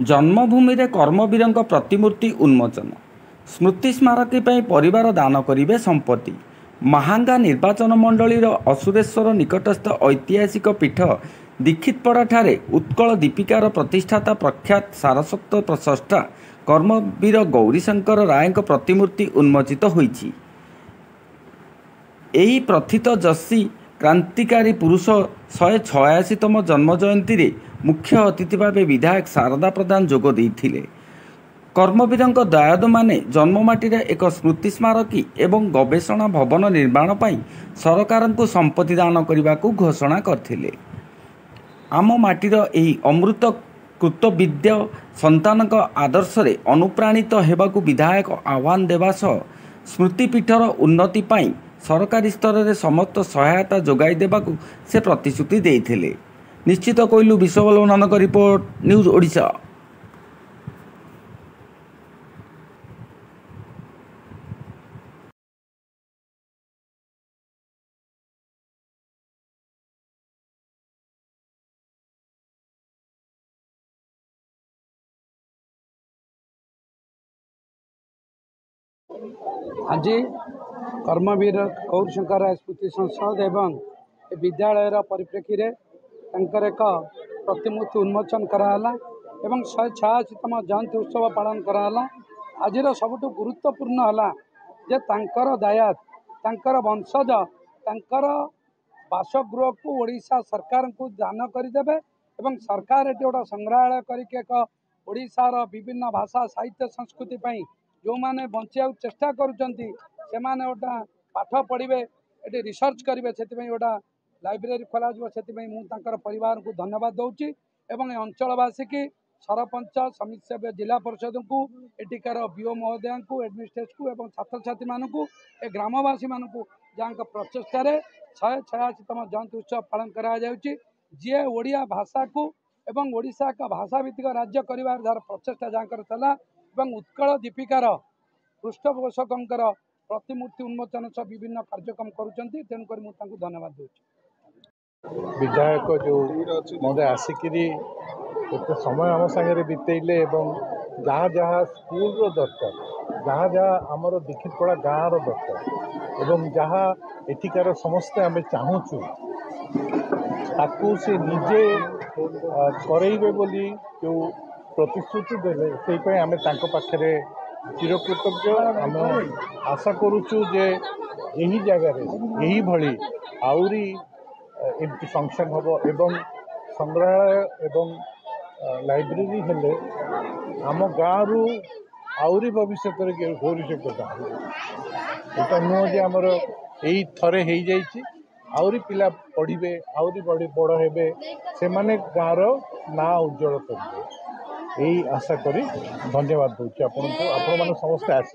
जन्मभूमि रे कर्मवीर प्रतिमूर्ति उन्मोचन स्मृति स्मारकी परिवार दान करेंगे संपत्ति। महांगा निर्वाचन मंडलीर असुरेश्वर निकटस्थ ऐतिहासिक पीठ दीक्षितपड़ा ठारे उत्कल दीपिकार प्रतिष्ठाता प्रख्यात सारस्वत प्रस्रष्टा कर्मवीर गौरीशंकर राय प्रतिमूर्ति उन्मोचित होईछि। एही प्रथित जस्सी क्रांतिकारी पुरुष 186तम जन्म जयंती रे मुख्य अतिथि भाव विधायक शारदा प्रधान जोग देइथिले। कर्मवीर दयाद माने जन्ममाटी एक स्मृति स्मारकी एवं गवेषणा भवन निर्माण पर सरकार को संपत्ति दान करने को घोषणा करथिले। आम माटीर एही अमृत कृतविद्य संतान आदर्श रे अनुप्राणित हेबाकु विधायक आह्वान देवा सह स्मृतिपीठर उन्नति पाई सरकारी स्तर में समस्त सहायता जोगाई देबाकु से प्रतिश्रुति देइथिले। निश्चित कोइलु विश्वबल्लभ नानक रिपोर्ट न्यूज ओडिशा। आज कर्मवीर गौरीशंकर राय स्मृति संसद एवं विद्यालय परिप्रेक्षी में एक प्रतिमूर्ति उन्मोचन कराला एवं 186तम जयंती उत्सव पालन कराला। आज सबुठ गुरुत्वपूर्ण है जे तांकर दायाद तांकर वंशज तांकर बासगृह को ओडिशा सरकार को दान करदेवे एवं सरकार ये गोटे संग्रहालय करके एक ओडिशार विभिन्न भाषा साहित्य संस्कृति जो माने बंचा चेष्टा करुँचे से गोटा पाठ पढ़े ये रिसर्च करेंगे से गोटा लाइब्रेरी खोल से परिवार को धन्यवाद दूची एवं अंचलवासी की सरपंच समिति सभ्य जिला परिषद को एटिकार बीओ महोदय को एडमिनिस्ट्रेट को एवं छात्र छात्री मानू ए ग्रामवासी मानू जहाँ प्रचेषार 186तम जयंती उत्सव पालन करा जी ओडिया भाषा को एवं ओडिशा का भाषा भित्तिक राज्य कर जार प्रचेषा जहाँ उत्कल दीपिकार पृष्ठपोषक प्रतिमूर्ति उन्मोचन सह विभिन्न कार्यक्रम करुँच तेणुक मुझे धन्यवाद दूँ। विधायक जो महोदय आसिकी एत समय आम सागर बीतेले जहाँ जहाँ स्कूल दरकार जहाँ जहाँ आमर दीक्षितपड़ा गाँव दरकार एवं जहाँ एठिकार समस्ते आम चाहूँ ताकू से निजे करेबे बोली जो प्रतिश्रुति देले से आम पाखे चिरकृतज्ञ। आम आशा करुचु जे यही जगार यही भली आउरी एमती फंक्शन हम एवं संग्रहालय एवं लाइब्रेरी हेले आम गाँव रु आउरी भविष्य गौरीशंकर यहाँ नुह जे आमर यही थरे हो जाइए आउरी पिला पढ़े आउरी बड़ हे से माने गाँव ना उज्जवल करेंगे यही आशा करी धन्यवाद दूँ आपण समस्त आस।